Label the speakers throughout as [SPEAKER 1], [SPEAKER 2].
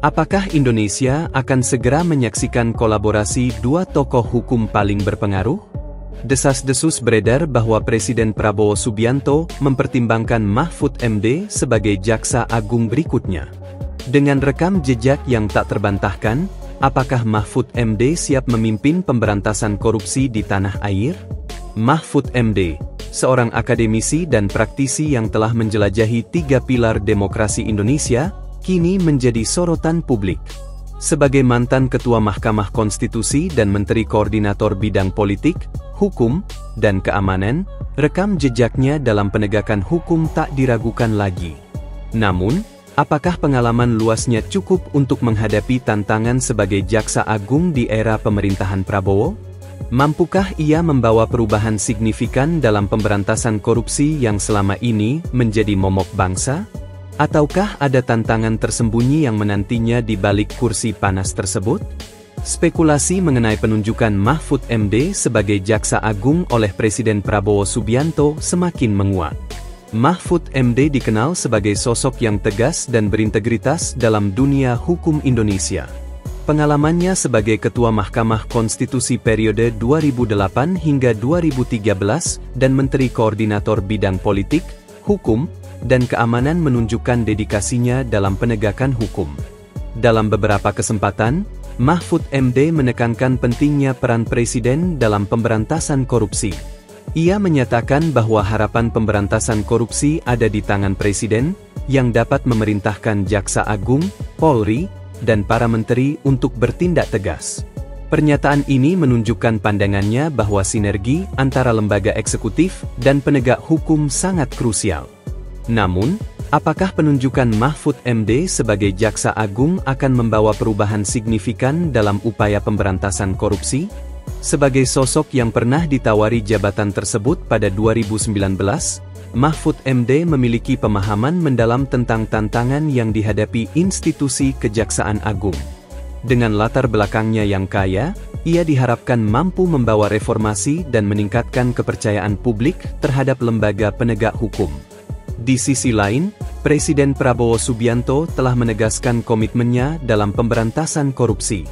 [SPEAKER 1] Apakah Indonesia akan segera menyaksikan kolaborasi dua tokoh hukum paling berpengaruh? Desas-desus beredar bahwa Presiden Prabowo Subianto mempertimbangkan Mahfud MD sebagai Jaksa Agung berikutnya. Dengan rekam jejak yang tak terbantahkan, apakah Mahfud MD siap memimpin pemberantasan korupsi di tanah air? Mahfud MD, seorang akademisi dan praktisi yang telah menjelajahi 3 pilar demokrasi Indonesia, kini menjadi sorotan publik. Sebagai mantan Ketua Mahkamah Konstitusi dan Menteri Koordinator Bidang Politik, Hukum, dan Keamanan, rekam jejaknya dalam penegakan hukum tak diragukan lagi. Namun, apakah pengalaman luasnya cukup untuk menghadapi tantangan sebagai Jaksa Agung di era pemerintahan Prabowo? Mampukah ia membawa perubahan signifikan dalam pemberantasan korupsi yang selama ini menjadi momok bangsa? Ataukah ada tantangan tersembunyi yang menantinya di balik kursi panas tersebut? Spekulasi mengenai penunjukan Mahfud MD sebagai Jaksa Agung oleh Presiden Prabowo Subianto semakin menguat. Mahfud MD dikenal sebagai sosok yang tegas dan berintegritas dalam dunia hukum Indonesia. Pengalamannya sebagai Ketua Mahkamah Konstitusi periode 2008 hingga 2013 dan Menteri Koordinator Bidang Politik, Hukum, dan Keamanan menunjukkan dedikasinya dalam penegakan hukum. Dalam beberapa kesempatan, Mahfud MD menekankan pentingnya peran Presiden dalam pemberantasan korupsi. Ia menyatakan bahwa harapan pemberantasan korupsi ada di tangan Presiden, yang dapat memerintahkan Jaksa Agung, Polri, dan para menteri untuk bertindak tegas. Pernyataan ini menunjukkan pandangannya bahwa sinergi antara lembaga eksekutif dan penegak hukum sangat krusial. Namun, apakah penunjukan Mahfud MD sebagai Jaksa Agung akan membawa perubahan signifikan dalam upaya pemberantasan korupsi? Sebagai sosok yang pernah ditawari jabatan tersebut pada 2019, Mahfud MD memiliki pemahaman mendalam tentang tantangan yang dihadapi institusi Kejaksaan Agung. Dengan latar belakangnya yang kaya, ia diharapkan mampu membawa reformasi dan meningkatkan kepercayaan publik terhadap lembaga penegak hukum. Di sisi lain, Presiden Prabowo Subianto telah menegaskan komitmennya dalam pemberantasan korupsi.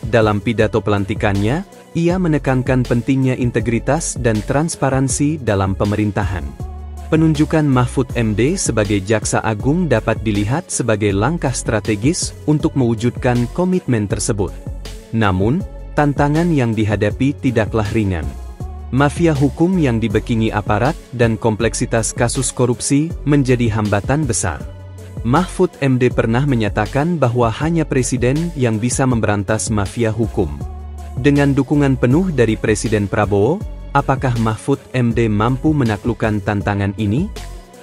[SPEAKER 1] Dalam pidato pelantikannya, ia menekankan pentingnya integritas dan transparansi dalam pemerintahan. Penunjukan Mahfud MD sebagai Jaksa Agung dapat dilihat sebagai langkah strategis untuk mewujudkan komitmen tersebut. Namun, tantangan yang dihadapi tidaklah ringan. Mafia hukum yang dibekingi aparat dan kompleksitas kasus korupsi menjadi hambatan besar. Mahfud MD pernah menyatakan bahwa hanya Presiden yang bisa memberantas mafia hukum. Dengan dukungan penuh dari Presiden Prabowo, apakah Mahfud MD mampu menaklukkan tantangan ini?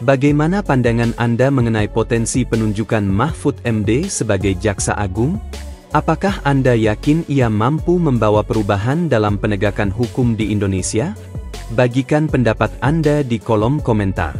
[SPEAKER 1] Bagaimana pandangan Anda mengenai potensi penunjukan Mahfud MD sebagai Jaksa Agung? Apakah Anda yakin ia mampu membawa perubahan dalam penegakan hukum di Indonesia? Bagikan pendapat Anda di kolom komentar.